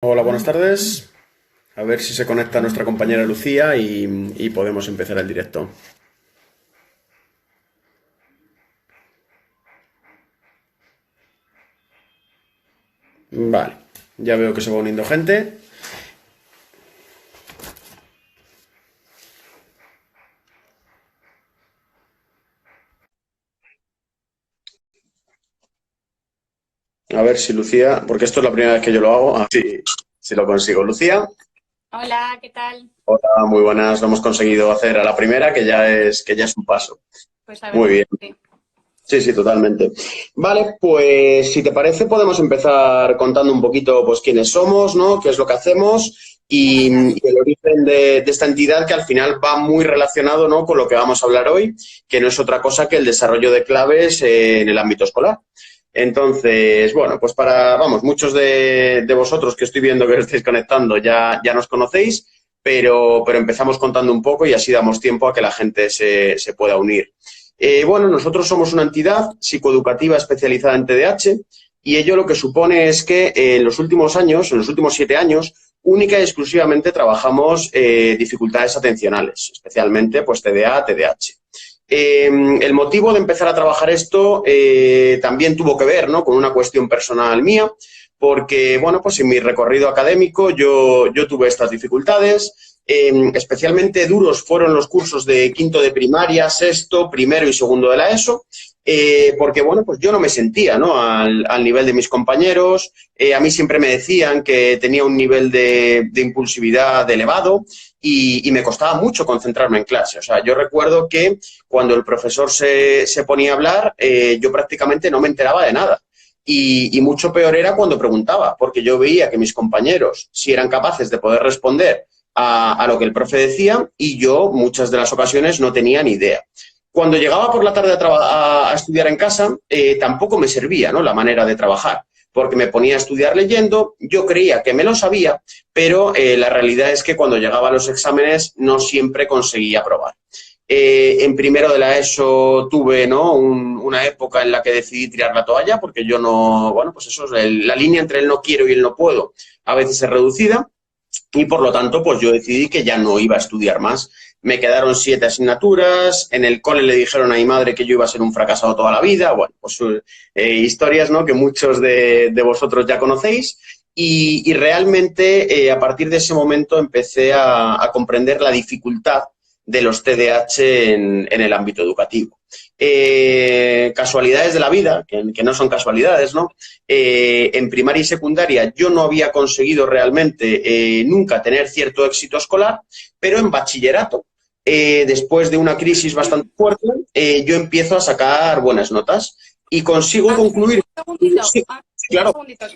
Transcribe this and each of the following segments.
Hola, buenas tardes. A ver si se conecta nuestra compañera Lucía y podemos empezar el directo. Vale, ya veo que se va uniendo gente. A ver si Lucía, porque esto es la primera vez que yo lo hago, a ver si lo consigo. Lucía, Hola, ¿qué tal? hola, muy buenas, lo hemos conseguido hacer a la primera, que ya es un paso. Pues la Muy verdad bien. que sí. Sí, sí, totalmente. Vale, pues si te parece podemos empezar contando un poquito pues quiénes somos, ¿no? ¿Qué es lo que hacemos? Fenomenal. Y el origen de esta entidad que al final va muy relacionado, ¿no? Con lo que vamos a hablar hoy, que no es otra cosa que el desarrollo de claves en el ámbito escolar. Entonces, bueno, pues vamos, muchos de vosotros que estoy viendo que os estáis conectando ya nos conocéis, pero empezamos contando un poco y así damos tiempo a que la gente se pueda unir. Bueno, nosotros somos una entidad psicoeducativa especializada en TDAH y ello lo que supone es que en los últimos años, en los últimos 7 años, única y exclusivamente trabajamos dificultades atencionales, especialmente pues TDA, TDAH. El motivo de empezar a trabajar esto también tuvo que ver, ¿no? Con una cuestión personal mía, porque, bueno, pues en mi recorrido académico yo tuve estas dificultades. Especialmente duros fueron los cursos de quinto de primaria, sexto, primero y segundo de la ESO, porque, bueno, pues yo no me sentía, ¿no? Al nivel de mis compañeros. A mí siempre me decían que tenía un nivel de impulsividad elevado y me costaba mucho concentrarme en clase. O sea, yo recuerdo que cuando el profesor se ponía a hablar, yo prácticamente no me enteraba de nada. Y mucho peor era cuando preguntaba, porque yo veía que mis compañeros sí eran capaces de poder responder a lo que el profe decía y yo muchas de las ocasiones no tenía ni idea. Cuando llegaba por la tarde a estudiar en casa, tampoco me servía, ¿no? La manera de trabajar, porque me ponía a estudiar leyendo, yo creía que me lo sabía, pero la realidad es que cuando llegaba a los exámenes no siempre conseguía aprobar. En primero de la ESO tuve, ¿no? Una época en la que decidí tirar la toalla porque yo no, bueno, pues eso, la línea entre el no quiero y el no puedo a veces es reducida y por lo tanto pues yo decidí que ya no iba a estudiar más. Me quedaron 7 asignaturas, en el cole le dijeron a mi madre que yo iba a ser un fracasado toda la vida, bueno, pues historias, ¿no? Que muchos de vosotros ya conocéis y realmente a partir de ese momento empecé a comprender la dificultad de los TDAH en el ámbito educativo. Casualidades de la vida, que no son casualidades, ¿no? En primaria y secundaria yo no había conseguido realmente nunca tener cierto éxito escolar, pero en bachillerato, después de una crisis bastante fuerte, yo empiezo a sacar buenas notas y consigo Ah, concluir. un segundito, Sí, un claro, segundito,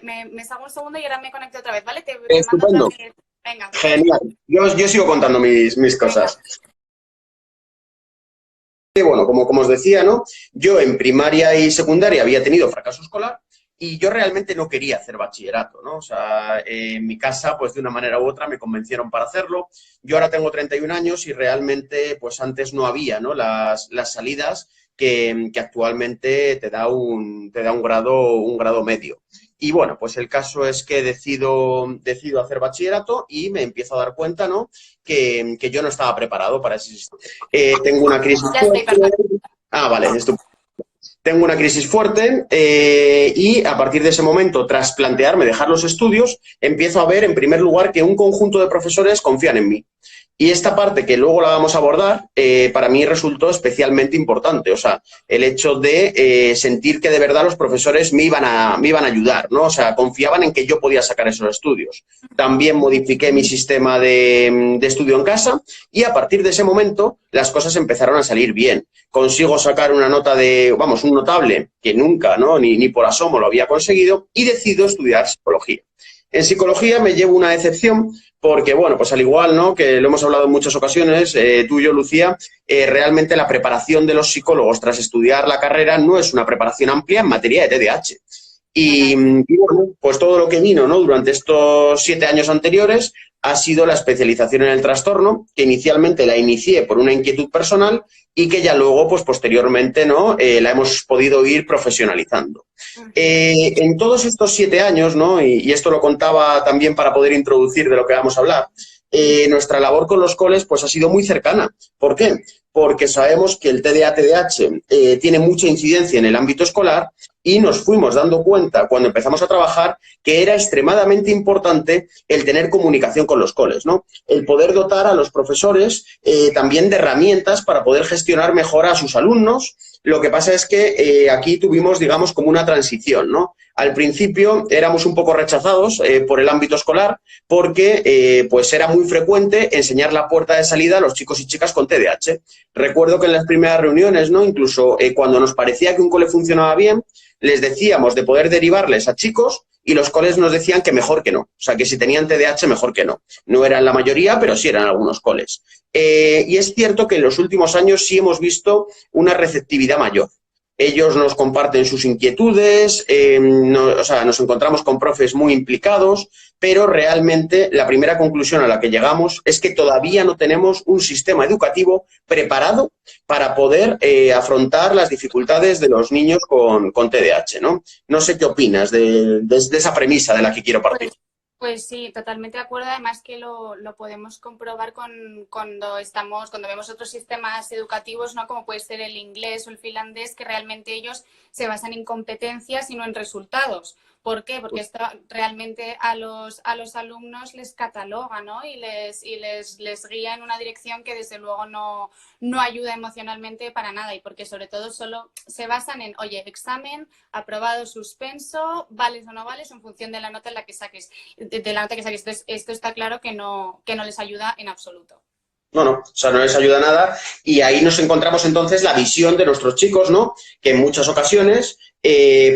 me salgo un segundo y ahora me conecto otra vez, ¿vale? Te mando otra estupendo, vez. Venga, genial. Yo sigo contando mis venga. cosas. Bueno, como os decía, ¿no? Yo en primaria y secundaria había tenido fracaso escolar y yo realmente no quería hacer bachillerato, ¿no? O sea, en mi casa, pues de una manera u otra me convencieron para hacerlo. Yo ahora tengo 31 años y realmente, pues antes no había, ¿no? Las salidas que actualmente te da un grado medio. Y bueno, pues el caso es que decido hacer bachillerato y me empiezo a dar cuenta, ¿no? Que yo no estaba preparado para ese sistema. Tengo una crisis Ya estoy, fuerte. perfecto. Ah, vale, estupendo. Tengo una crisis fuerte y a partir de ese momento, tras plantearme dejar los estudios, empiezo a ver, en primer lugar, que un conjunto de profesores confían en mí. Y esta parte, que luego la vamos a abordar, para mí resultó especialmente importante. O sea, el hecho de sentir que de verdad los profesores me iban a ayudar, ¿no? O sea, confiaban en que yo podía sacar esos estudios. También modifiqué mi sistema de estudio en casa y a partir de ese momento las cosas empezaron a salir bien. Consigo sacar una nota vamos, un notable que nunca, ¿no? Ni por asomo lo había conseguido y decido estudiar psicología. En psicología me llevo una decepción porque, bueno, pues al igual, ¿no? Que lo hemos hablado en muchas ocasiones, tú y yo, Lucía, realmente la preparación de los psicólogos tras estudiar la carrera no es una preparación amplia en materia de TDAH. Total. Y bueno, pues todo lo que vino, ¿no? Durante estos 7 años anteriores ha sido la especialización en el trastorno, que inicialmente la inicié por una inquietud personal y que ya luego, pues posteriormente, ¿no? La hemos podido ir profesionalizando. En todos estos 7 años, ¿no? Y esto lo contaba también para poder introducir de lo que vamos a hablar, nuestra labor con los coles pues ha sido muy cercana. ¿Por qué? Porque sabemos que el TDA-TDAH tiene mucha incidencia en el ámbito escolar y nos fuimos dando cuenta cuando empezamos a trabajar que era extremadamente importante el tener comunicación con los coles, ¿no? El poder dotar a los profesores también de herramientas para poder gestionar mejor a sus alumnos. Lo que pasa es que aquí tuvimos, digamos, como una transición, ¿no? Al principio éramos un poco rechazados por el ámbito escolar porque pues era muy frecuente enseñar la puerta de salida a los chicos y chicas con TDAH. Recuerdo que en las primeras reuniones, ¿no? Incluso cuando nos parecía que un cole funcionaba bien, les decíamos de poder derivarles a chicos y los coles nos decían que mejor que no. O sea, que si tenían TDAH, mejor que no. No eran la mayoría, pero sí eran algunos coles. Y es cierto que en los últimos años sí hemos visto una receptividad mayor. Ellos nos comparten sus inquietudes, o sea, nos encontramos con profes muy implicados, pero realmente la primera conclusión a la que llegamos es que todavía no tenemos un sistema educativo preparado para poder afrontar las dificultades de los niños con TDAH, ¿no? No sé qué opinas de esa premisa de la que quiero partir. Pues sí, totalmente de acuerdo. Además que lo podemos comprobar cuando vemos otros sistemas educativos, ¿no? Como puede ser el inglés o el finlandés, que realmente ellos se basan en competencias y no en resultados. ¿Por qué? Porque esto realmente a los alumnos les cataloga, ¿no? Y les guía en una dirección que desde luego no ayuda emocionalmente para nada, y porque sobre todo solo se basan en, oye, examen, aprobado, suspenso, vales o no vales en función de la nota en la que saques. Entonces, esto está claro que no les ayuda en absoluto. No, o sea, no les ayuda nada y ahí nos encontramos entonces la visión de nuestros chicos, ¿no? Que en muchas ocasiones,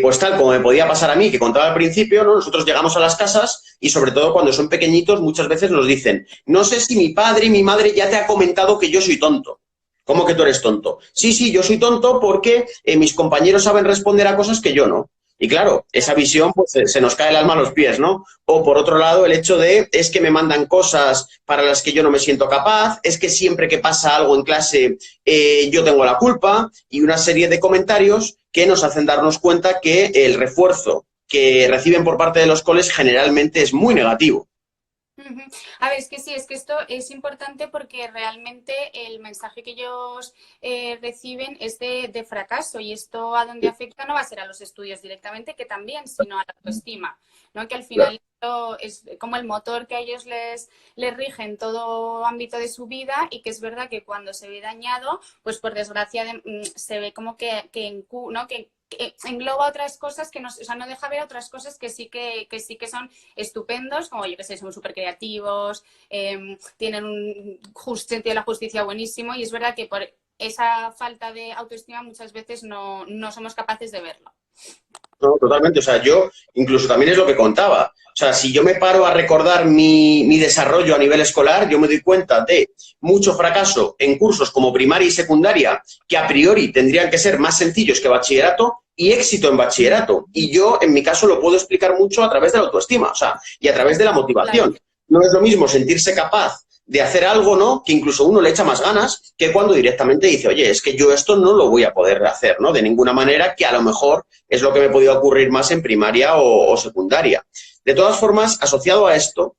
pues tal como me podía pasar a mí, que contaba al principio, ¿no? Nosotros llegamos a las casas y sobre todo cuando son pequeñitos muchas veces nos dicen, no sé si mi padre y mi madre ya te ha comentado que yo soy tonto. ¿Cómo que tú eres tonto? Sí, yo soy tonto porque mis compañeros saben responder a cosas que yo no. Y claro, esa visión, pues se nos cae el alma a los pies, ¿no? O por otro lado, el hecho de, es que me mandan cosas para las que yo no me siento capaz, es que siempre que pasa algo en clase yo tengo la culpa, y una serie de comentarios que nos hacen darnos cuenta que el refuerzo que reciben por parte de los coles generalmente es muy negativo. A ver, es que sí, es que esto es importante porque realmente el mensaje que ellos reciben es de fracaso, y esto a donde afecta no va a ser a los estudios directamente, que también, sino a la autoestima, ¿no? Que al final esto es como el motor que a ellos les rige en todo ámbito de su vida, y que es verdad que cuando se ve dañado, pues por desgracia se ve como que engloba otras cosas que no, o sea, no deja ver otras cosas que sí que son estupendos, como yo que sé, son súper creativos, tienen un sentido de la justicia buenísimo, y es verdad que por esa falta de autoestima muchas veces no somos capaces de verlo. No, totalmente. O sea, yo incluso también es lo que contaba. O sea, si yo me paro a recordar mi desarrollo a nivel escolar, yo me doy cuenta de mucho fracaso en cursos como primaria y secundaria, que a priori tendrían que ser más sencillos que bachillerato, y éxito en bachillerato. Y yo, en mi caso, lo puedo explicar mucho a través de la autoestima, o sea, y a través de la motivación. Claro. No es lo mismo sentirse capaz de hacer algo, ¿no? Que incluso uno le echa más ganas que cuando directamente dice, oye, es que yo esto no lo voy a poder hacer, ¿no? De ninguna manera, que a lo mejor es lo que me podía ocurrir más en primaria o secundaria. De todas formas, asociado a esto,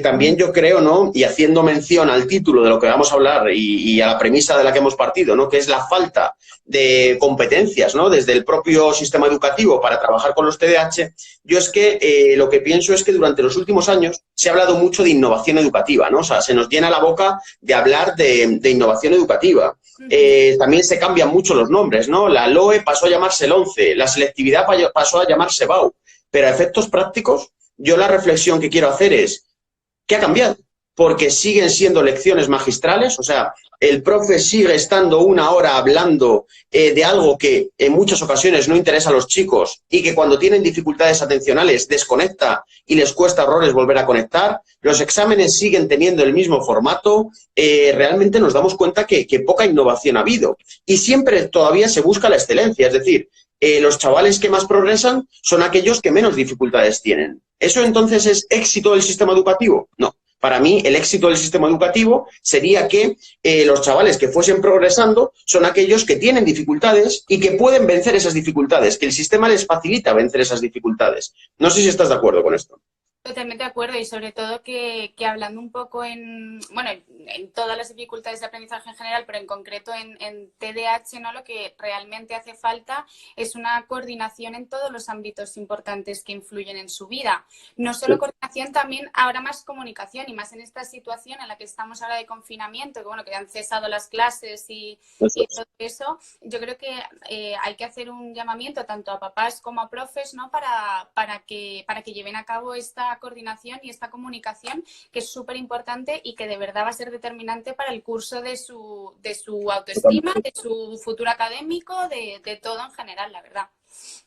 también yo creo, ¿no? Y haciendo mención al título de lo que vamos a hablar y a la premisa de la que hemos partido, ¿no? Que es la falta de competencias, ¿no? Desde el propio sistema educativo para trabajar con los TDAH, yo es que lo que pienso es que durante los últimos años se ha hablado mucho de innovación educativa, ¿no? O sea, se nos llena la boca de hablar de innovación educativa. También se cambian mucho los nombres, ¿no? La LOE pasó a llamarse LONCE, la selectividad pasó a llamarse BAU, pero a efectos prácticos, yo la reflexión que quiero hacer es, ¿qué ha cambiado? Porque siguen siendo lecciones magistrales, o sea, el profe sigue estando una hora hablando de algo que en muchas ocasiones no interesa a los chicos y que cuando tienen dificultades atencionales desconecta y les cuesta horrores volver a conectar. Los exámenes siguen teniendo el mismo formato. Realmente nos damos cuenta que poca innovación ha habido y siempre todavía se busca la excelencia, es decir, los chavales que más progresan son aquellos que menos dificultades tienen. ¿Eso entonces es éxito del sistema educativo? No. Para mí, el éxito del sistema educativo sería que los chavales que fuesen progresando son aquellos que tienen dificultades y que pueden vencer esas dificultades, que el sistema les facilita vencer esas dificultades. No sé si estás de acuerdo con esto. Totalmente de acuerdo y sobre todo que hablando un poco bueno, en todas las dificultades de aprendizaje en general, pero en concreto en TDAH, ¿no? Lo que realmente hace falta es una coordinación en todos los ámbitos importantes que influyen en su vida. No solo coordinación, también ahora más comunicación y más en esta situación en la que estamos ahora de confinamiento, que bueno, que han cesado las clases y todo eso. Yo creo que hay que hacer un llamamiento tanto a papás como a profes, ¿no? Para que lleven a cabo esta coordinación y esta comunicación que es súper importante y que de verdad va a ser determinante para el curso de su autoestima, de su futuro académico, de todo en general, la verdad.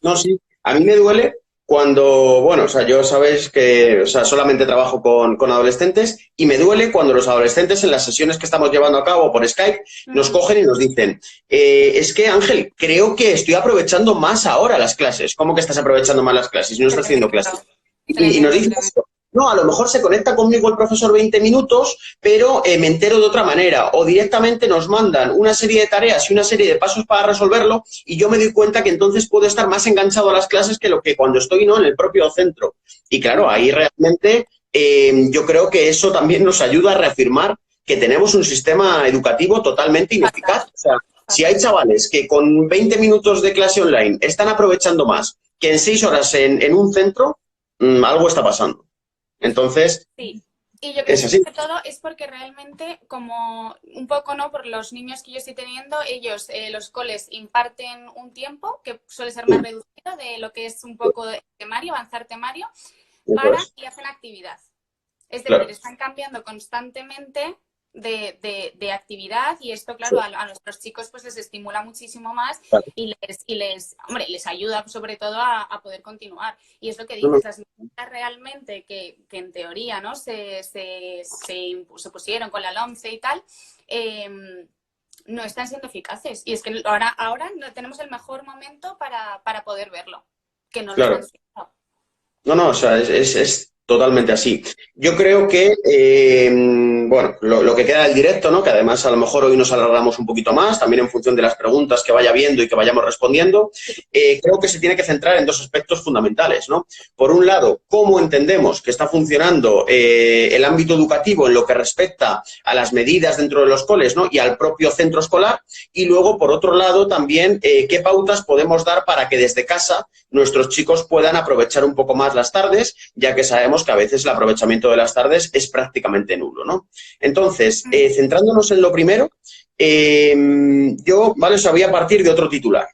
No, sí. A mí me duele cuando, bueno, o sea, yo sabes que, o sea, solamente trabajo con adolescentes y me duele cuando los adolescentes en las sesiones que estamos llevando a cabo por Skype nos cogen y nos dicen, es que Ángel, creo que estoy aprovechando más ahora las clases. ¿Cómo que estás aprovechando más las clases y no estás haciendo clases? Y nos dicen esto. No, a lo mejor se conecta conmigo el profesor 20 minutos, pero me entero de otra manera. O directamente nos mandan una serie de tareas y una serie de pasos para resolverlo y yo me doy cuenta que entonces puedo estar más enganchado a las clases que lo que cuando estoy en el propio centro. Y claro, ahí realmente yo creo que eso también nos ayuda a reafirmar que tenemos un sistema educativo totalmente ineficaz. O sea, si hay chavales que con 20 minutos de clase online están aprovechando más que en 6 horas en un centro, algo está pasando. Entonces, sí. Y yo creo que sobre todo es porque realmente, como un poco, ¿no? Por los niños que yo estoy teniendo, ellos, los coles imparten un tiempo que suele ser más reducido de lo que es un poco de temario, avanzar temario, y hacen actividad. Es decir, están cambiando constantemente de actividad y esto, claro, a nuestros chicos pues les estimula muchísimo más y les ayuda sobre todo a poder continuar. Y es lo que dices, las medidas realmente que en teoría, ¿no? se pusieron con la LOMCE y tal, no están siendo eficaces. Y es que ahora no tenemos el mejor momento para poder verlo, que no lo están siendo. No, o sea, es totalmente así. Yo creo que, bueno, lo que queda del directo, ¿no? Que además a lo mejor hoy nos alargamos un poquito más, también en función de las preguntas que vaya viendo y que vayamos respondiendo, creo que se tiene que centrar en dos aspectos fundamentales, ¿no? Por un lado, cómo entendemos que está funcionando el ámbito educativo en lo que respecta a las medidas dentro de los coles, ¿no? Y al propio centro escolar. Y luego, por otro lado, también qué pautas podemos dar para que desde casa nuestros chicos puedan aprovechar un poco más las tardes, ya que sabemos que a veces el aprovechamiento de las tardes es prácticamente nulo, ¿no? Entonces, centrándonos en lo primero, yo, ¿vale? Os voy a partir de otro titular.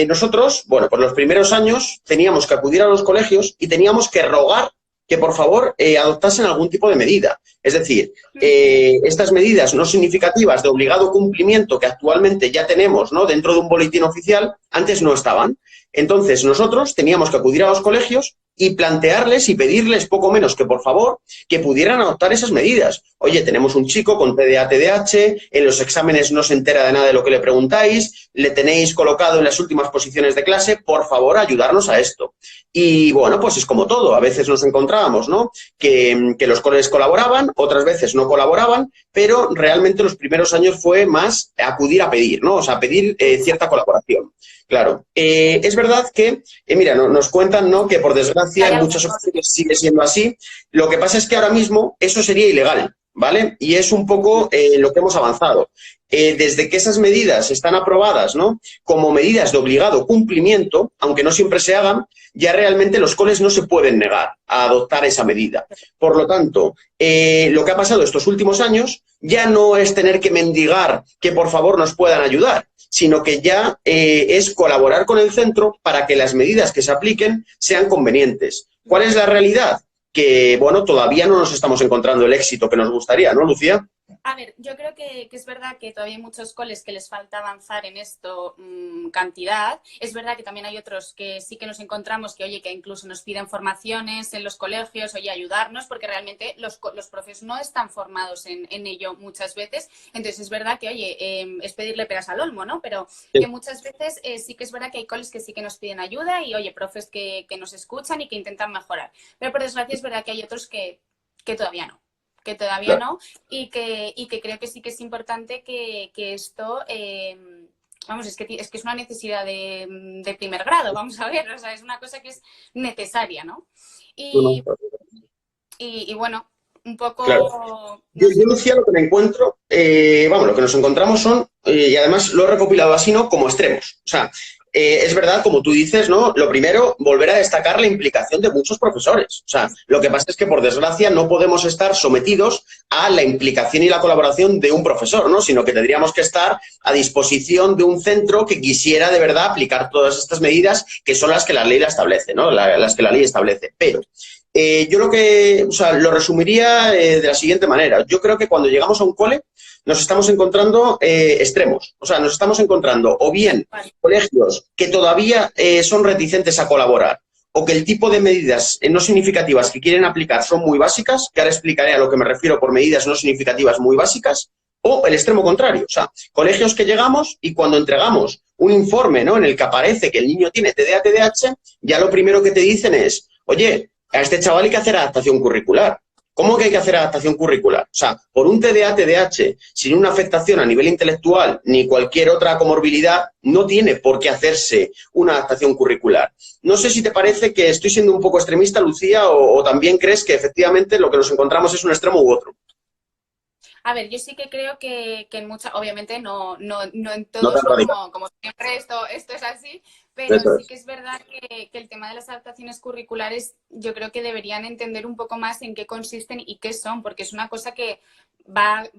Nosotros, bueno, por los primeros años teníamos que acudir a los colegios y teníamos que rogar que por favor adoptasen algún tipo de medida. Es decir, estas medidas no significativas de obligado cumplimiento que actualmente ya tenemos, ¿no? Dentro de un boletín oficial, antes no estaban. Entonces, nosotros teníamos que acudir a los colegios y plantearles y pedirles poco menos que, por favor, que pudieran adoptar esas medidas. Oye, tenemos un chico con TDA, TDAH, en los exámenes no se entera de nada de lo que le preguntáis, le tenéis colocado en las últimas posiciones de clase, por favor, ayudarnos a esto. Y, bueno, pues es como todo. A veces nos encontrábamos, ¿no? Que los colegios colaboraban, otras veces no colaboraban, pero realmente los primeros años fue más acudir a pedir, ¿no? O sea, pedir cierta colaboración. Claro. Es verdad que, mira, nos cuentan, ¿no? Que por desgracia en muchas ocasiones sigue siendo así. Lo que pasa es que ahora mismo eso sería ilegal, ¿vale? Y es un poco lo que hemos avanzado. Desde que esas medidas están aprobadas, ¿no? Como medidas de obligado cumplimiento, aunque no siempre se hagan, ya realmente los coles no se pueden negar a adoptar esa medida. Por lo tanto, lo que ha pasado estos últimos años ya no es tener que mendigar que por favor nos puedan ayudar, sino que ya es colaborar con el centro para que las medidas que se apliquen sean convenientes. ¿Cuál es la realidad? Que, bueno, todavía no nos estamos encontrando el éxito que nos gustaría, ¿no, Lucía? A ver, yo creo que es verdad que todavía hay muchos coles que les falta avanzar en esto cantidad. Es verdad que también hay otros que sí que nos encontramos que, oye, que incluso nos piden formaciones en los colegios, oye, ayudarnos, porque realmente los profes no están formados en ello muchas veces. Entonces es verdad que, oye, es pedirle peras al olmo, ¿no? Pero que muchas veces sí que es verdad que hay coles que sí que nos piden ayuda y, oye, profes que nos escuchan y que intentan mejorar. Pero por desgracia es verdad que hay otros que todavía no. que todavía no, y que creo que sí que es importante que esto, vamos, es que es una necesidad de primer grado, vamos a ver, o sea, es una cosa que es necesaria, ¿no? Y, y bueno, un Claro. poco, no Yo, sé. Lucía, lo que me encuentro, vamos, lo que nos encontramos son, y además lo he recopilado así, ¿no? Como extremos. O sea, es verdad, como tú dices, ¿no? Lo primero, volver a destacar la implicación de muchos profesores. O sea, lo que pasa es que, por desgracia, no podemos estar sometidos a la implicación y la colaboración de un profesor, ¿no? Sino que tendríamos que estar a disposición de un centro que quisiera de verdad aplicar todas estas medidas que son las que la ley la establece, ¿no? Las que la ley establece. Pero yo o sea, lo resumiría de la siguiente manera. Yo creo que cuando llegamos a un cole nos estamos encontrando extremos. O sea, nos estamos encontrando o bien colegios que todavía son reticentes a colaborar o que el tipo de medidas no significativas que quieren aplicar son muy básicas, que ahora explicaré a lo que me refiero por medidas no significativas muy básicas, o el extremo contrario. O sea, colegios que llegamos y cuando entregamos un informe, ¿no?, en el que aparece que el niño tiene TDA, TDAH, ya lo primero que te dicen es, oye, a este chaval hay que hacer adaptación curricular. ¿Cómo que hay que hacer adaptación curricular? O sea, por un TDA, TDAH, sin una afectación a nivel intelectual ni cualquier otra comorbilidad, no tiene por qué hacerse una adaptación curricular. No sé si te parece que estoy siendo un poco extremista, Lucía, o también crees que efectivamente lo que nos encontramos es un extremo u otro. A ver, yo sí que creo que en muchas, obviamente no en No todos, tan ¿no? radical. Como siempre esto es así, pero Eso sí es. que es verdad que el tema de las adaptaciones curriculares yo creo que deberían entender un poco más en qué consisten y qué son, porque es una cosa que va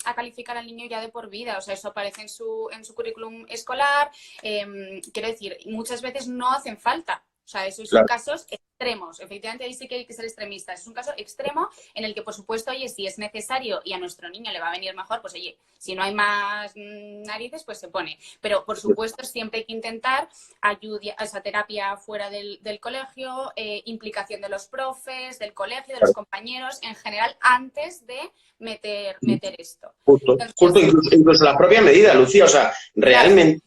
a calificar al niño ya de por vida, o sea, eso aparece en su currículum escolar, quiero decir, muchas veces no hacen falta. O sea, esos son Claro. casos extremos. Efectivamente, ahí sí que hay que ser extremistas. Es un caso extremo en el que, por supuesto, oye, si es necesario y a nuestro niño le va a venir mejor, pues oye, si no hay más narices, pues se pone. Pero, por supuesto, siempre hay que intentar ayuda, esa terapia fuera del colegio, implicación de los profes, del colegio, de los Claro. compañeros, en general, antes de meter esto. Justo, justo Entonces, incluso la propia medida, Lucía. O sea, claro, realmente,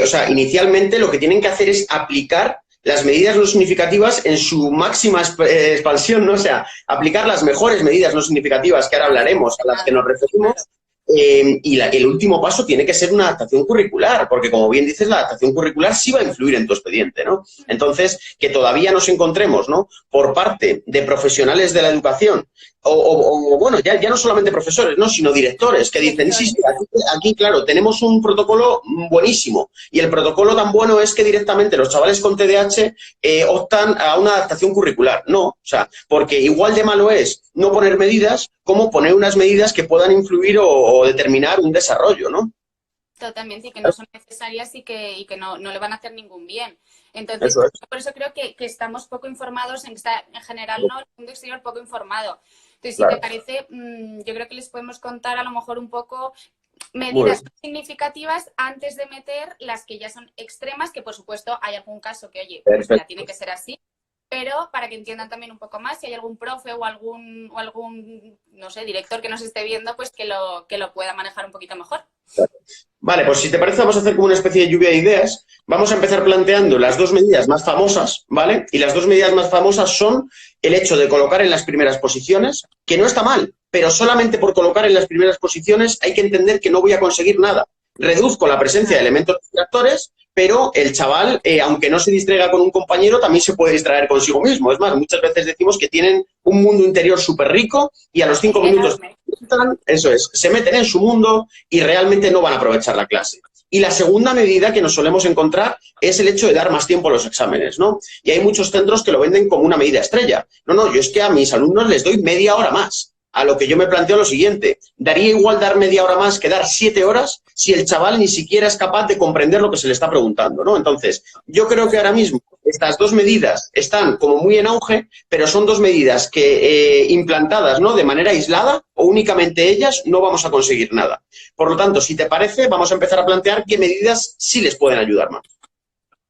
o sea, inicialmente lo que tienen que hacer es aplicar las medidas no significativas en su máxima expansión, ¿no? O sea, aplicar las mejores medidas no significativas, que ahora no hablaremos, decirte a las que nos nada. Claro. referimos, y el último paso tiene que ser una adaptación curricular, porque como bien dices, la adaptación curricular sí va a influir en tu expediente, ¿no? Entonces, que todavía nos encontremos, ¿no?, por parte de profesionales de la educación, bueno, ya no solamente profesores, ¿no?, sino directores, que dicen, sí, sí, Directores. aquí, claro, tenemos un protocolo buenísimo, y el protocolo tan bueno es que directamente los chavales con TDAH optan a una adaptación curricular. No, o sea, porque igual de malo es no poner medidas como poner unas medidas que puedan influir o determinar un desarrollo, ¿no? Totalmente, y que no son necesarias y que no le van a hacer ningún bien. Entonces, Eso es. por eso creo que estamos poco informados, en general, ¿no? El mundo exterior poco informado. Entonces, si te Claro. parece, yo creo que les podemos contar a lo mejor un poco Muy medidas bien. significativas antes de meter las que ya son extremas, que por supuesto hay algún caso que, oye, pues mira, tiene Perfecto. que ser así, pero para que entiendan también un poco más, si hay algún profe o algún, no sé, director que nos esté viendo, pues que lo pueda manejar un poquito mejor. Vale, pues si te parece vamos a hacer como una especie de lluvia de ideas. Vamos a empezar planteando las dos medidas más famosas, ¿vale? Y las dos medidas más famosas son el hecho de colocar en las primeras posiciones, que no está mal, pero solamente por colocar en las primeras posiciones hay que entender que no voy a conseguir nada. Reduzco la presencia de Nada. elementos distractores, pero el chaval, aunque no se distraiga con un compañero, también se puede distraer consigo mismo. Es más, muchas veces decimos que tienen un mundo interior súper rico y a los 5 minutos Enorme. eso es, se meten en su mundo y realmente no van a aprovechar la clase. Y la segunda medida que nos solemos encontrar es el hecho de dar más tiempo a los exámenes, ¿no? Y hay muchos centros que lo venden como una medida estrella. No, yo es que a mis alumnos les doy media hora más. A lo que yo me planteo lo siguiente, ¿daría igual dar media hora más que dar 7 horas si el chaval ni siquiera es capaz de comprender lo que se le está preguntando, ¿no? Entonces, yo creo que ahora mismo estas dos medidas están como muy en auge, pero son dos medidas que implantadas, ¿no?, de manera aislada o únicamente ellas, no vamos a conseguir nada. Por lo tanto, si te parece, vamos a empezar a plantear qué medidas sí les pueden ayudar más.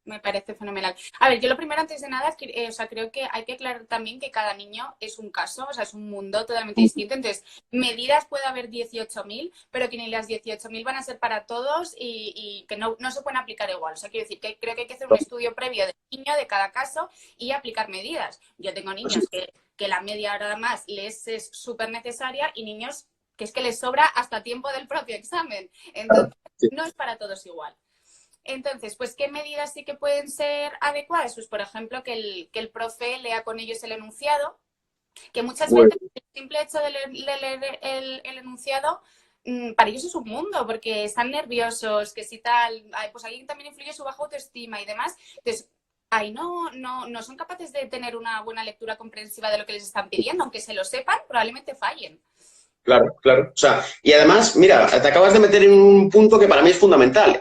Me parece fenomenal. A ver, yo lo primero, antes de nada, o sea, creo que hay que aclarar también que cada niño es un caso, o sea, es un mundo totalmente distinto. Entonces, medidas puede haber 18.000, pero que ni las 18.000 van a ser para todos y que no se pueden aplicar igual. O sea, quiero decir que creo que hay que hacer un estudio previo del niño, de cada caso, y aplicar medidas. Yo tengo niños que que la media hora más les es súper necesaria, y niños que es que les sobra hasta tiempo del propio examen. Entonces, no es para todos igual. Entonces, pues, ¿qué medidas sí que pueden ser adecuadas? Pues, por ejemplo, que el profe lea con ellos el enunciado, que muchas veces el simple hecho de leer el enunciado para ellos es un mundo, porque están nerviosos, que si tal, pues alguien también influye su baja autoestima y demás. Entonces, ahí no son capaces de tener una buena lectura comprensiva de lo que les están pidiendo, aunque se lo sepan, probablemente fallen. Claro, claro. O sea, y además, mira, te acabas de meter en un punto que para mí es fundamental.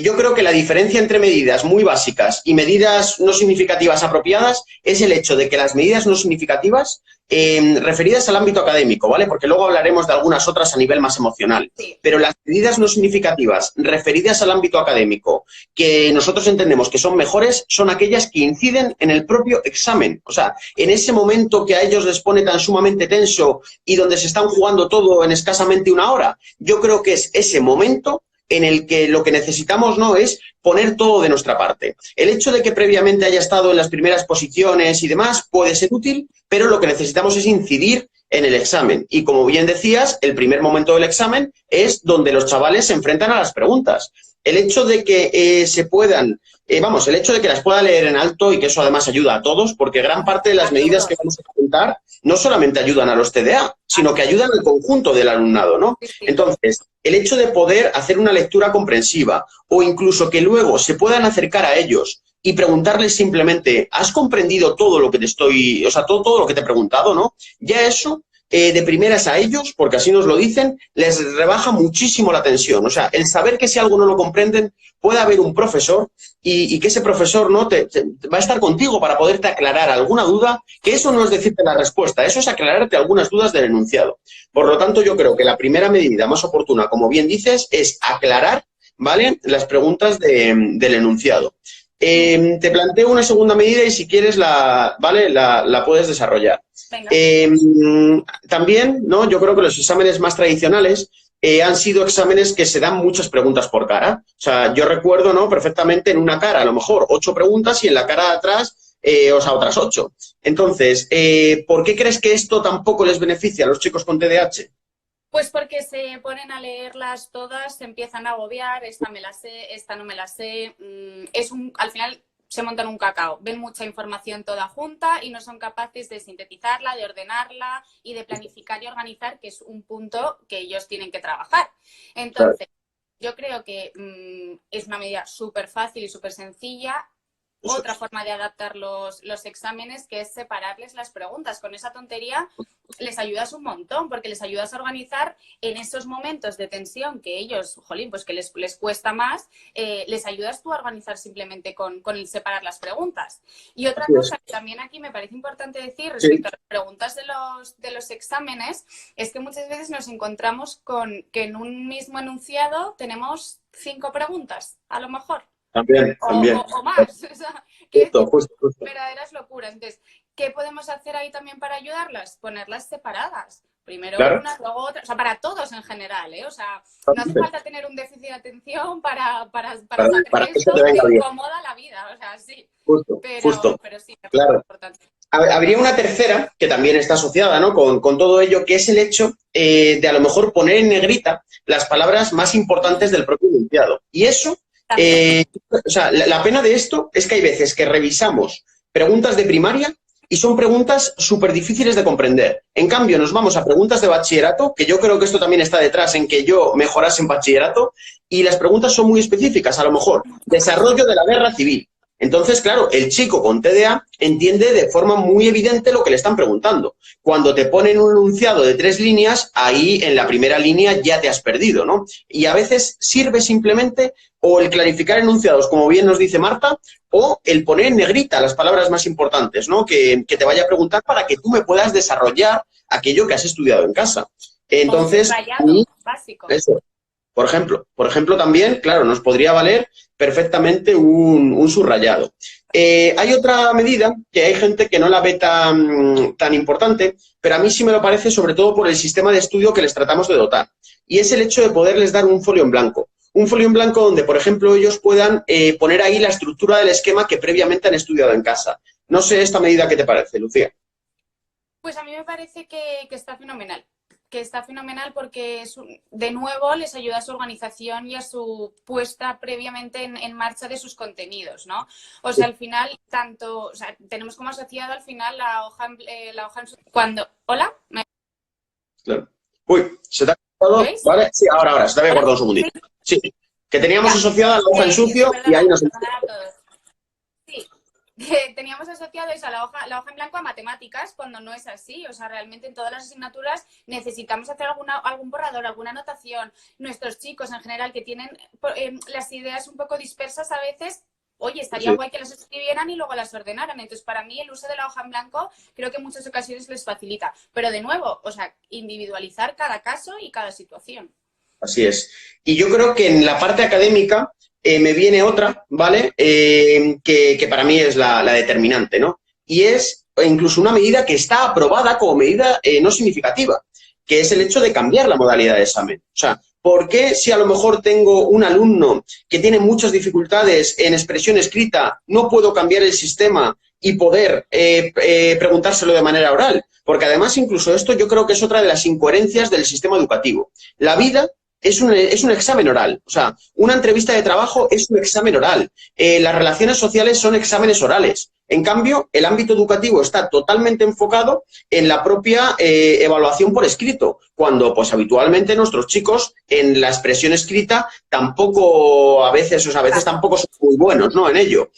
Yo creo que la diferencia entre medidas muy básicas y medidas no significativas apropiadas es el hecho de que las medidas no significativas referidas al ámbito académico, ¿vale? Porque luego hablaremos de algunas otras a nivel más emocional. Sí. Pero las medidas no significativas referidas al ámbito académico, que nosotros entendemos que son mejores, son aquellas que inciden en el propio examen. O sea, en ese momento que a ellos les pone tan sumamente tenso y donde se están jugando todo en escasamente una hora, yo creo que es ese momento en el que lo que necesitamos no es poner todo de nuestra parte. El hecho de que previamente haya estado en las primeras posiciones y demás puede ser útil, pero lo que necesitamos es incidir en el examen. Y como bien decías, el primer momento del examen es donde los chavales se enfrentan a las preguntas. El hecho de que se puedan, el hecho de que las pueda leer en alto, y que eso además ayuda a todos, porque gran parte de las medidas que vamos a comentar no solamente ayudan a los TDA, sino que ayudan al conjunto del alumnado, ¿no? Entonces, el hecho de poder hacer una lectura comprensiva o incluso que luego se puedan acercar a ellos y preguntarles simplemente, ¿has comprendido todo lo que todo lo que te he preguntado, ¿no? Ya eso, de primeras a ellos, porque así nos lo dicen, les rebaja muchísimo la tensión. O sea, el saber que si algo no lo comprenden, puede haber un profesor y que ese profesor no va a estar contigo para poderte aclarar alguna duda, que eso no es decirte la respuesta, eso es aclararte algunas dudas del enunciado. Por lo tanto, yo creo que la primera medida más oportuna, como bien dices, es aclarar, ¿vale?, las preguntas del enunciado. Te planteo una segunda medida y si quieres la puedes desarrollar. También, ¿no?, yo creo que los exámenes más tradicionales han sido exámenes que se dan muchas preguntas por cara. O sea, yo recuerdo, ¿no?, perfectamente en una cara, a lo mejor 8 preguntas y en la cara de atrás, otras 8. Entonces, ¿por qué crees que esto tampoco les beneficia a los chicos con TDAH? Pues porque se ponen a leerlas todas, se empiezan a agobiar, esta me la sé, esta no me la sé. Al final se montan un cacao, ven mucha información toda junta y no son capaces de sintetizarla, de ordenarla y de planificar y organizar, que es un punto que ellos tienen que trabajar. Entonces, yo creo que es una medida súper fácil y súper sencilla. Otra forma de adaptar los exámenes, que es separarles las preguntas. Con esa tontería les ayudas un montón, porque les ayudas a organizar en esos momentos de tensión que ellos, pues que les cuesta más, les ayudas tú a organizar simplemente con el separar las preguntas. Y otra cosa que también aquí me parece importante decir respecto a las preguntas de los exámenes, es que muchas veces nos encontramos con que en un mismo enunciado tenemos 5 preguntas, a lo mejor. También. O más. O sea, que justo. verdaderas locuras. Entonces, ¿qué podemos hacer ahí también para ayudarlas? Ponerlas separadas. Primero una, luego otra. O sea, para todos en general, ¿eh? O sea, no hace falta tener un déficit de atención para saber que esto te incomoda la vida. O sea, sí. Pero sí, es claro. importante. Habría una tercera, que también está asociada, ¿no?, con todo ello, que es el hecho de a lo mejor poner en negrita las palabras más importantes del propio enunciado. Y eso... la pena de esto es que hay veces que revisamos preguntas de primaria y son preguntas súper difíciles de comprender. En cambio, nos vamos a preguntas de bachillerato, que yo creo que esto también está detrás en que yo mejorase en bachillerato, y las preguntas son muy específicas, a lo mejor, desarrollo de la guerra civil. Entonces, claro, el chico con TDA entiende de forma muy evidente lo que le están preguntando. Cuando te ponen un enunciado de 3 líneas, ahí en la primera línea ya te has perdido, ¿no? Y a veces sirve simplemente o el clarificar enunciados, como bien nos dice Marta, o el poner en negrita las palabras más importantes, ¿no?, que te vaya a preguntar para que tú me puedas desarrollar aquello que has estudiado en casa. Entonces, básico. Eso. Por ejemplo, también, claro, nos podría valer perfectamente un subrayado. Hay otra medida que hay gente que no la ve tan importante, pero a mí sí me lo parece, sobre todo por el sistema de estudio que les tratamos de dotar. Y es el hecho de poderles dar un folio en blanco. Un folio en blanco donde, por ejemplo, ellos puedan poner ahí la estructura del esquema que previamente han estudiado en casa. No sé esta medida qué te parece, Lucía. Pues a mí me parece que está fenomenal. Que está fenomenal porque de nuevo les ayuda a su organización y a su puesta previamente en marcha de sus contenidos, ¿no? O sea, al final, o sea, tenemos como asociado al final la hoja cuando... ¿Hola? Claro. Uy, ¿se te ha cortado? ¿Veis? ¿Vale? Sí, ahora, se te había ¿Hola? cortado un segundito. Sí, que teníamos Ya. asociada la hoja en sucio y ahí nos... Perdonad a todos. Sí, teníamos asociado eso, la hoja en blanco a matemáticas, cuando no es así. O sea, realmente en todas las asignaturas necesitamos hacer algún borrador, alguna anotación. Nuestros chicos en general que tienen las ideas un poco dispersas a veces, oye, estaría guay que las escribieran y luego las ordenaran. Entonces, para mí el uso de la hoja en blanco creo que en muchas ocasiones les facilita. Pero de nuevo, o sea, individualizar cada caso y cada situación. Así es. Y yo creo que en la parte académica me viene otra, ¿vale? Que para mí es la determinante, ¿no? Y es incluso una medida que está aprobada como medida no significativa, que es el hecho de cambiar la modalidad de examen. O sea, ¿por qué si a lo mejor tengo un alumno que tiene muchas dificultades en expresión escrita, no puedo cambiar el sistema y poder preguntárselo de manera oral? Porque además incluso esto yo creo que es otra de las incoherencias del sistema educativo. La vida es un examen oral. O sea, una entrevista de trabajo es un examen oral. Las relaciones sociales son exámenes orales. En cambio, el ámbito educativo está totalmente enfocado en la propia evaluación por escrito, cuando pues habitualmente nuestros chicos en la expresión escrita tampoco a veces tampoco son muy buenos, ¿no? En ello.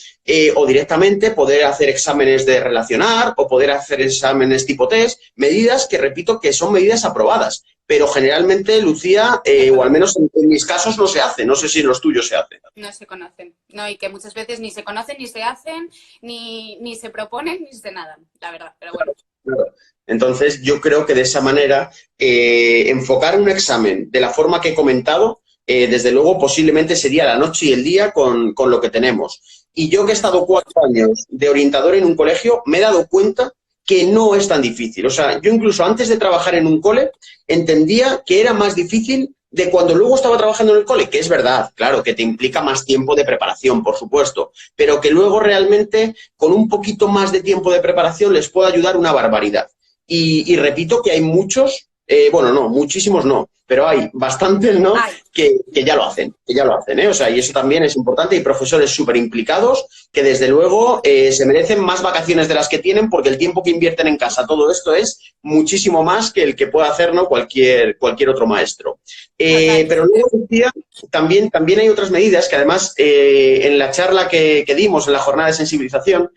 O directamente poder hacer exámenes de relacionar o poder hacer exámenes tipo test, medidas que, repito, que son medidas aprobadas. Pero generalmente, Lucía, o al menos en mis casos, no se hace. No sé si en los tuyos se hace. No se conocen. No, y que muchas veces ni se conocen, ni se hacen, ni se proponen, ni se nada, la verdad. Pero bueno. Claro. Entonces, yo creo que de esa manera, enfocar un examen de la forma que he comentado, desde luego, posiblemente sería la noche y el día con lo que tenemos. Y yo que he estado 4 años de orientador en un colegio, me he dado cuenta que no es tan difícil. O sea, yo incluso antes de trabajar en un cole, entendía que era más difícil de cuando luego estaba trabajando en el cole, que es verdad, claro, que te implica más tiempo de preparación, por supuesto, pero que luego realmente con un poquito más de tiempo de preparación les puede ayudar una barbaridad. Y repito que hay muchos, bueno, no, muchísimos no, pero hay bastantes, ¿no?, que ya lo hacen, ¿eh? O sea, y eso también es importante. Hay profesores súper implicados que, desde luego, se merecen más vacaciones de las que tienen, porque el tiempo que invierten en casa, todo esto es muchísimo más que el que pueda hacer, ¿no?, cualquier otro maestro. Pero luego, decía, también hay otras medidas que, además, en la charla que dimos en la jornada de sensibilización,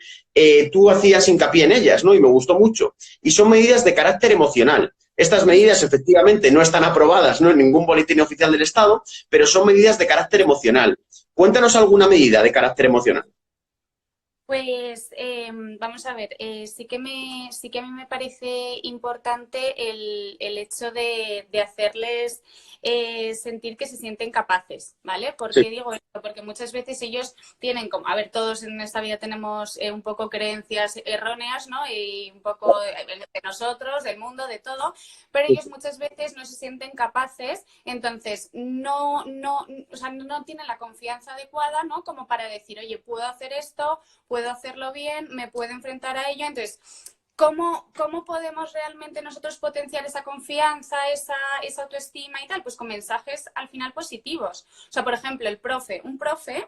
tú hacías hincapié en ellas, ¿no?, y me gustó mucho. Y son medidas de carácter emocional. Estas medidas, efectivamente, no están aprobadas, ¿no?, en ningún boletín oficial del Estado, pero son medidas de carácter emocional. Cuéntanos alguna medida de carácter emocional. Pues vamos a ver, sí que a mí me parece importante el hecho de hacerles sentir que se sienten capaces, ¿vale? ¿Por qué digo esto? Porque muchas veces ellos tienen como, a ver, todos en esta vida tenemos un poco creencias erróneas, ¿no? Y un poco de nosotros, del mundo, de todo, pero ellos muchas veces no se sienten capaces, entonces no tienen la confianza adecuada, ¿no?, como para decir, oye, puedo hacer esto, puedo hacerlo bien, me puedo enfrentar a ello. Entonces, ¿cómo podemos realmente nosotros potenciar esa confianza, esa autoestima y tal? Pues con mensajes al final positivos. O sea, por ejemplo, un profe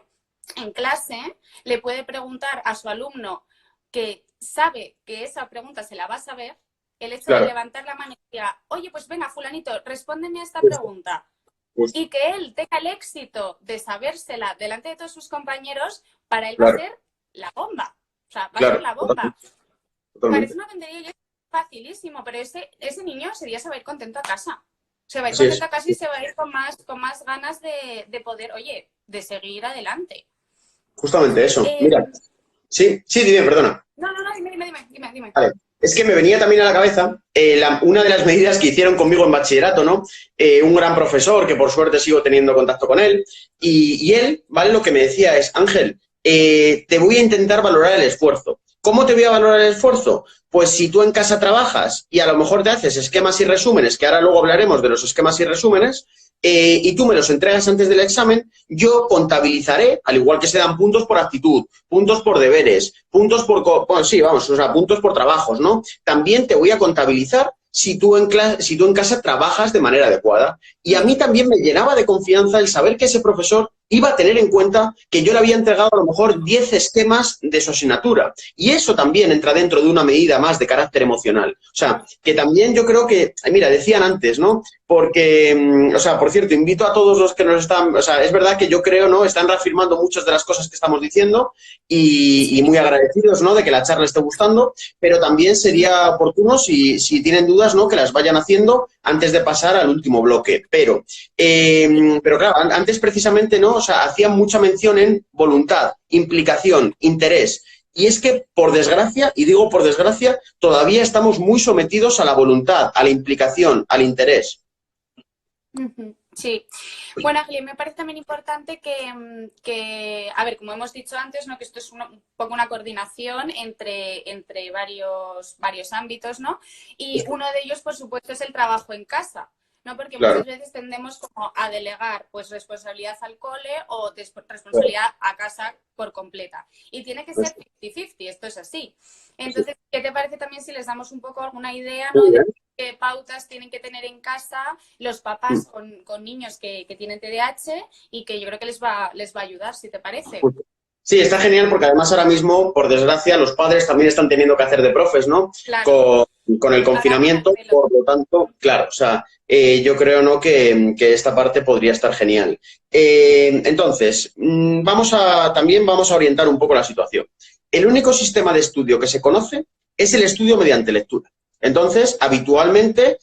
en clase le puede preguntar a su alumno que sabe que esa pregunta se la va a saber, el hecho de levantar la mano y decir, oye, pues venga, fulanito, respóndeme a esta pregunta. Y que él tenga el éxito de sabérsela delante de todos sus compañeros, para él va a ser la bomba. O sea, va a ser la bomba. Parece una tontería y es facilísimo, pero ese niño ese día se va a ir contento a casa. Se va a ir contento a casa y se va a ir con más ganas de poder, oye, de seguir adelante. Justamente eso. Mira. Sí, dime, perdona. No, dime. Vale. Es que me venía también a la cabeza una de las medidas que hicieron conmigo en bachillerato, ¿no? Un gran profesor, que por suerte sigo teniendo contacto con él, y él, ¿vale?, lo que me decía es, Ángel, te voy a intentar valorar el esfuerzo. ¿Cómo te voy a valorar el esfuerzo? Pues si tú en casa trabajas y a lo mejor te haces esquemas y resúmenes, que ahora luego hablaremos de los esquemas y resúmenes, y tú me los entregas antes del examen, yo contabilizaré, al igual que se dan puntos por actitud, puntos por deberes, puntos por, bueno, sí, vamos, o sea, puntos por trabajos, ¿no? También te voy a contabilizar si tú en casa trabajas de manera adecuada. Y a mí también me llenaba de confianza el saber que ese profesor iba a tener en cuenta que yo le había entregado a lo mejor 10 esquemas de su asignatura. Y eso también entra dentro de una medida más de carácter emocional. O sea, que también yo creo que, mira, decían antes, ¿no? Porque, o sea, por cierto, invito a todos los que nos están, o sea, es verdad que yo creo, ¿no? Están reafirmando muchas de las cosas que estamos diciendo y muy agradecidos, ¿no? De que la charla esté gustando, pero también sería oportuno, si tienen dudas, ¿no? Que las vayan haciendo antes de pasar al último bloque. Pero claro, antes precisamente, ¿no? O sea, hacían mucha mención en voluntad, implicación, interés. Y es que, por desgracia, y digo por desgracia, todavía estamos muy sometidos a la voluntad, a la implicación, al interés. Sí. Bueno, Ángel, me parece también importante a ver, como hemos dicho antes, ¿no? Que esto es un poco una coordinación entre varios ámbitos, ¿no? Y uno de ellos, por supuesto, es el trabajo en casa. ¿No? Porque Claro. muchas veces tendemos como a delegar pues responsabilidad al cole o responsabilidad a casa por completa. Y tiene que ser 50-50, esto es así. Entonces, ¿qué te parece también si les damos un poco alguna idea, ¿no? De qué pautas tienen que tener en casa los papás con niños que tienen TDAH y que yo creo que les va a ayudar, si te parece? Sí, está genial porque además ahora mismo, por desgracia, los padres también están teniendo que hacer de profes, ¿no? Claro. Con el confinamiento, por lo tanto, claro, o sea, yo creo, ¿no? Que esta parte podría estar genial. Entonces, también vamos a orientar un poco la situación. El único sistema de estudio que se conoce es el estudio mediante lectura. Entonces, habitualmente,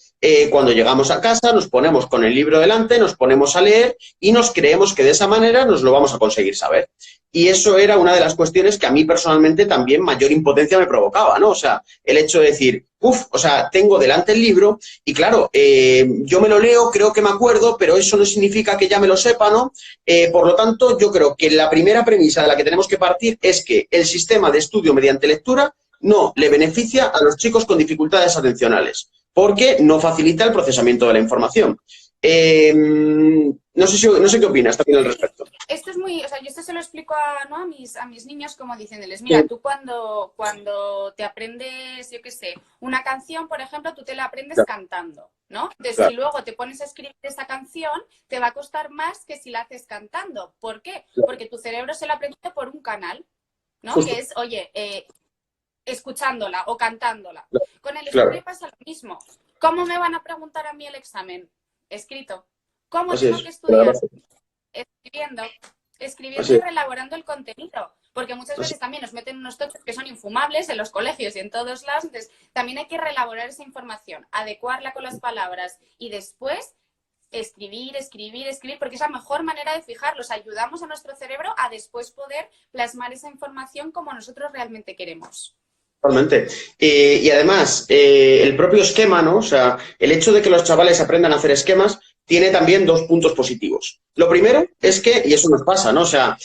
cuando llegamos a casa, nos ponemos con el libro delante, nos ponemos a leer y nos creemos que de esa manera nos lo vamos a conseguir saber. Y eso era una de las cuestiones que a mí personalmente también mayor impotencia me provocaba, ¿no? O sea, el hecho de decir, o sea, tengo delante el libro y claro, yo me lo leo, creo que me acuerdo, pero eso no significa que ya me lo sepa, ¿no? Por lo tanto, yo creo que la primera premisa de la que tenemos que partir es que el sistema de estudio mediante lectura no le beneficia a los chicos con dificultades atencionales, porque no facilita el procesamiento de la información. No sé qué opinas también al respecto. Esto es muy, o sea, yo esto se lo explico ¿no? a mis niños como diciéndoles, mira, tú cuando te aprendes, yo qué sé, una canción, por ejemplo, tú te la aprendes cantando, ¿no? Entonces, si luego te pones a escribir esa canción, te va a costar más que si la haces cantando. ¿Por qué? Porque tu cerebro se la aprende por un canal, ¿no? Que es, oye, escuchándola o cantándola. Con el estudio pasa lo mismo. ¿Cómo me van a preguntar a mí el examen? Escrito. ¿Cómo tengo que estudiar? Escribiendo y reelaborando el contenido. Porque muchas veces también nos meten unos toques que son infumables en los colegios y en todos lados. Entonces, también hay que reelaborar esa información, adecuarla con las palabras y después escribir, porque es la mejor manera de fijarlos. Ayudamos a nuestro cerebro a después poder plasmar esa información como nosotros realmente queremos. Totalmente. Y además, el propio esquema, ¿no? O sea, el hecho de que los chavales aprendan a hacer esquemas tiene también dos puntos positivos. Lo primero es que, y eso nos pasa, ¿no? O sea,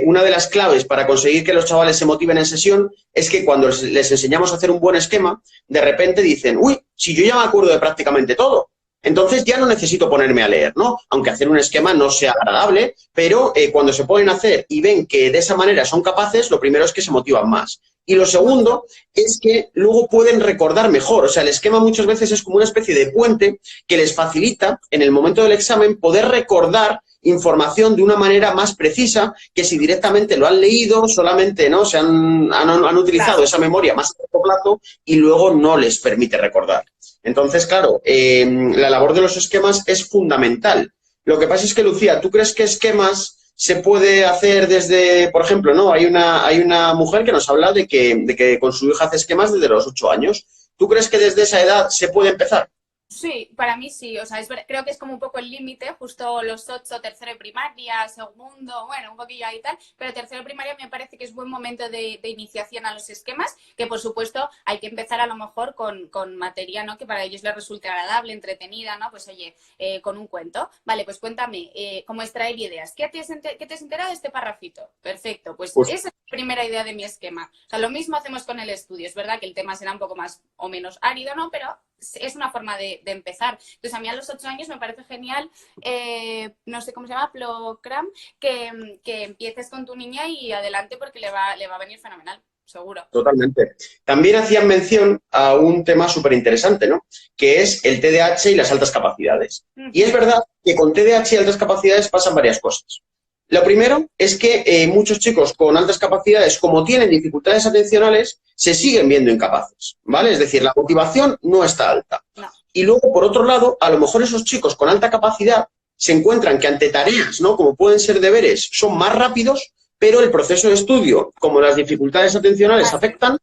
una de las claves para conseguir que los chavales se motiven en sesión es que cuando les enseñamos a hacer un buen esquema, de repente dicen, uy, si yo ya me acuerdo de prácticamente todo. Entonces ya no necesito ponerme a leer, ¿no? Aunque hacer un esquema no sea agradable, pero cuando se ponen a hacer y ven que de esa manera son capaces, lo primero es que se motivan más. Y lo segundo es que luego pueden recordar mejor. O sea, el esquema muchas veces es como una especie de puente que les facilita, en el momento del examen, poder recordar información de una manera más precisa que si directamente lo han leído, solamente ¿no? Han utilizado esa memoria más a corto plazo y luego no les permite recordar. Entonces, claro, la labor de los esquemas es fundamental. Lo que pasa es que, Lucía, ¿tú crees que esquemas se puede hacer desde, por ejemplo, ¿no? Hay una mujer que nos habla de que con su hija hace esquemas desde los 8 años. ¿Tú crees que desde esa edad se puede empezar? Sí, para mí sí, o sea, creo que es como un poco el límite, justo los 8, tercero de primaria, segundo, bueno, un poquillo ahí y tal, pero tercero de primaria me parece que es buen momento de iniciación a los esquemas, que por supuesto hay que empezar a lo mejor con materia, ¿no? Que para ellos les resulte agradable, entretenida, ¿no? Pues oye, con un cuento, vale, pues cuéntame, cómo extraer ideas, ¿qué te has enterado de este parrafito? Perfecto, pues esa es la primera idea de mi esquema, o sea, lo mismo hacemos con el estudio, es verdad que el tema será un poco más o menos árido, ¿no? Pero es una forma de empezar. Entonces, a mí a los 8 años me parece genial, no sé cómo se llama, Plocram, que empieces con tu niña y adelante porque le va a venir fenomenal, seguro. Totalmente. También hacían mención a un tema súper interesante, ¿no? Que es el TDAH y las altas capacidades. Y es verdad que con TDAH y altas capacidades pasan varias cosas. Lo primero es que muchos chicos con altas capacidades, como tienen dificultades atencionales, se siguen viendo incapaces, ¿vale? Es decir, la motivación no está alta. No. Y luego, por otro lado, a lo mejor esos chicos con alta capacidad se encuentran que ante tareas, ¿no? Como pueden ser deberes, son más rápidos, pero el proceso de estudio, como las dificultades atencionales afectan,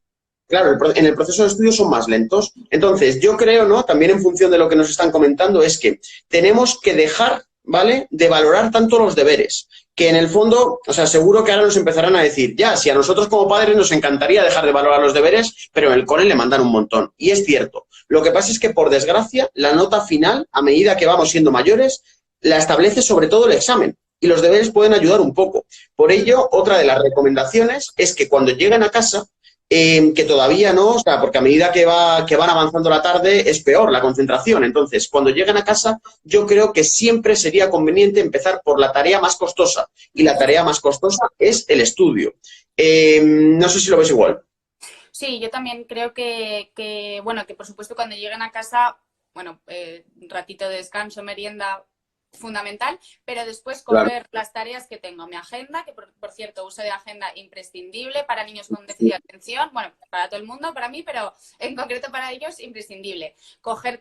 claro, en el proceso de estudio son más lentos. Entonces, yo creo, ¿no? También en función de lo que nos están comentando, es que tenemos que dejar, ¿vale?, de valorar tanto los deberes. Que en el fondo, o sea, seguro que ahora nos empezarán a decir, ya, si a nosotros como padres nos encantaría dejar de valorar los deberes, pero en el cole le mandan un montón. Y es cierto. Lo que pasa es que, por desgracia, la nota final, a medida que vamos siendo mayores, la establece sobre todo el examen. Y los deberes pueden ayudar un poco. Por ello, otra de las recomendaciones es que cuando lleguen a casa, que todavía no, o sea, porque a medida que van avanzando la tarde es peor la concentración. Entonces, cuando lleguen a casa, yo creo que siempre sería conveniente empezar por la tarea más costosa. Y la tarea más costosa es el estudio. No sé si lo ves igual. Sí, yo también creo bueno, que por supuesto cuando lleguen a casa, bueno, un ratito de descanso, merienda, fundamental, pero después coger las tareas que tengo, mi agenda, que por cierto, uso de agenda imprescindible para niños con déficit de atención, bueno, para todo el mundo, para mí, pero en concreto para ellos, imprescindible. Coger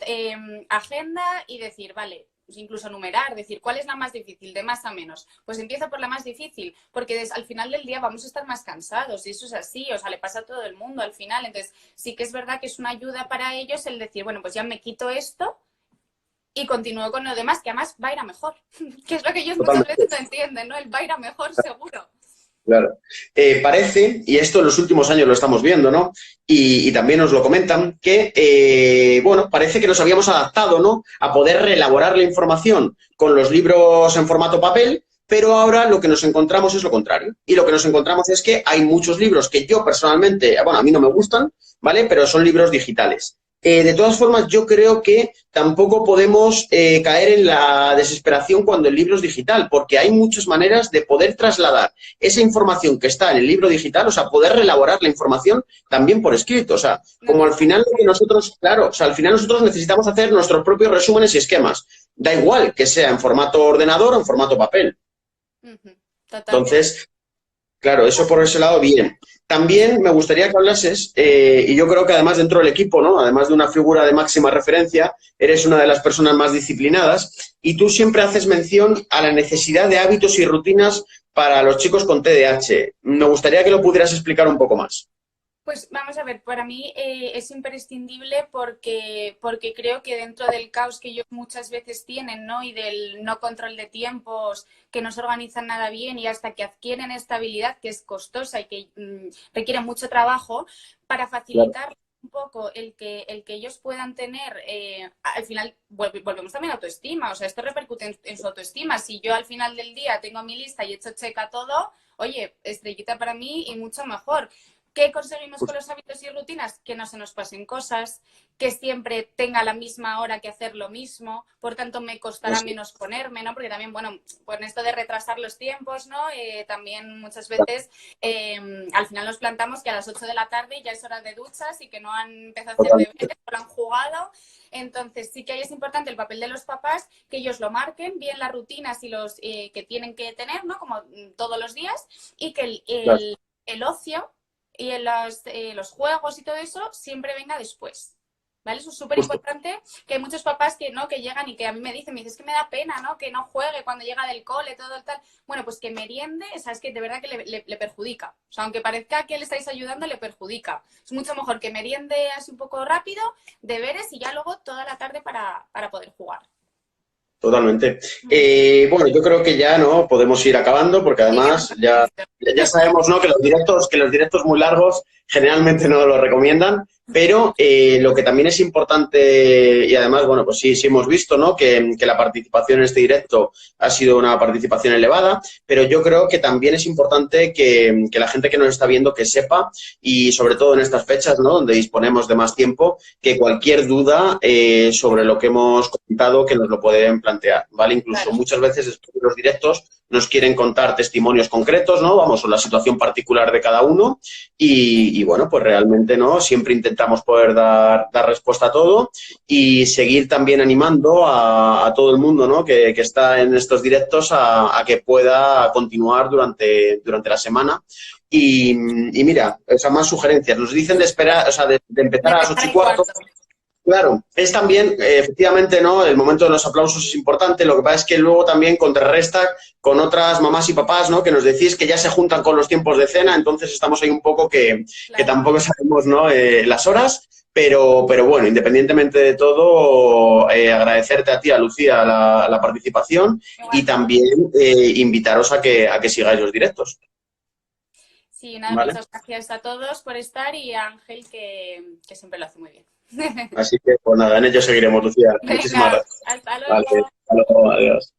agenda y decir, vale, incluso numerar, decir, ¿cuál es la más difícil, de más a menos? Pues empiezo por la más difícil, porque al final del día vamos a estar más cansados, y eso es así, o sea, le pasa a todo el mundo al final. Entonces, sí que es verdad que es una ayuda para ellos el decir, bueno, pues ya me quito esto y continúo con lo demás, que además va a ir a mejor, que es lo que ellos muchas veces no entienden, ¿no? El va a ir a mejor seguro. Claro. Parece, y esto en los últimos años lo estamos viendo, ¿no? Y también nos lo comentan, que, bueno, parece que nos habíamos adaptado, ¿no?, a poder reelaborar la información con los libros en formato papel, pero ahora lo que nos encontramos es lo contrario. Y lo que nos encontramos es que hay muchos libros que yo personalmente, bueno, a mí no me gustan, ¿vale?, pero son libros digitales. De todas formas, yo creo que tampoco podemos caer en la desesperación cuando el libro es digital, porque hay muchas maneras de poder trasladar esa información que está en el libro digital, o sea, poder reelaborar la información también por escrito. O sea, como al final lo que nosotros, claro, o sea, al final nosotros necesitamos hacer nuestros propios resúmenes y esquemas. Da igual que sea en formato ordenador o en formato papel. Entonces, claro, eso por ese lado, bien. También me gustaría que hablases, y yo creo que además dentro del equipo, ¿no?, además de una figura de máxima referencia, eres una de las personas más disciplinadas y tú siempre haces mención a la necesidad de hábitos y rutinas para los chicos con TDAH. Me gustaría que lo pudieras explicar un poco más. Pues vamos a ver, para mí es imprescindible porque creo que dentro del caos que ellos muchas veces tienen, ¿no?, y del no control de tiempos, que no se organizan nada bien y hasta que adquieren estabilidad, que es costosa y que requiere mucho trabajo, para facilitar un poco el que ellos puedan tener, al final volvemos también a autoestima, o sea, esto repercute en su autoestima. Si yo al final del día tengo mi lista y he hecho check a todo, oye, estrellita para mí y mucho mejor. ¿Qué conseguimos con los hábitos y rutinas? Que no se nos pasen cosas, que siempre tenga la misma hora que hacer lo mismo, por tanto me costará menos ponerme, ¿no? Porque también, bueno, con esto de retrasar los tiempos, ¿no? También muchas veces al final nos plantamos que a las 8 de la tarde ya es hora de duchas y que no han empezado a hacer deberes, no lo han jugado. Entonces sí que ahí es importante el papel de los papás, que ellos lo marquen bien las rutinas y los que tienen que tener, ¿no?, como todos los días, y que el ocio y en los juegos y todo eso siempre venga después, ¿vale? Eso es súper importante, que hay muchos papás que no, que llegan y que a mí me dicen, es que me da pena, ¿no?, que no juegue cuando llega del cole, todo tal. Bueno, pues que meriende, o sea, es que de verdad que le perjudica. O sea, aunque parezca que le estáis ayudando, le perjudica. Es mucho mejor que meriende así un poco rápido, deberes, y ya luego toda la tarde para poder jugar. Totalmente. Bueno, yo creo que ya no podemos ir acabando porque además ya sabemos, ¿no?, que los directos muy largos generalmente no lo recomiendan, Pero lo que también es importante, y además, bueno, pues sí hemos visto, ¿no? Que la participación en este directo ha sido una participación elevada, pero yo creo que también es importante que la gente que nos está viendo que sepa, y sobre todo en estas fechas, ¿no? Donde disponemos de más tiempo, que cualquier duda sobre lo que hemos comentado, que nos lo pueden plantear, ¿vale? Incluso Claro. muchas veces después de los directos nos quieren contar testimonios concretos, ¿no? Vamos, o la situación particular de cada uno y bueno, pues realmente, ¿no? Siempre intentamos poder dar respuesta a todo y seguir también animando a todo el mundo, ¿no? Que está en estos directos a que pueda continuar durante la semana. Y mira, o sea, más sugerencias. Nos dicen de esperar, o sea, de De empezar a las empezar y 8:15. cuarto. Claro, es también, efectivamente, ¿no? El momento de los aplausos es importante. Lo que pasa es que luego también contrarresta con otras mamás y papás, ¿no? Que nos decís que ya se juntan con los tiempos de cena, entonces estamos ahí un poco que Claro. tampoco sabemos, ¿no? Las horas, pero bueno, independientemente de todo, agradecerte a ti, a Lucía, la participación y Igual. también invitaros a que sigáis los directos, Sí, nada, ¿vale? muchas gracias a todos por estar y a Ángel que siempre lo hace muy bien. Así que, pues nada, en ello seguiremos, Lucía. Muchísimas Venga, gracias. hasta Vale, luego. hasta luego, adiós.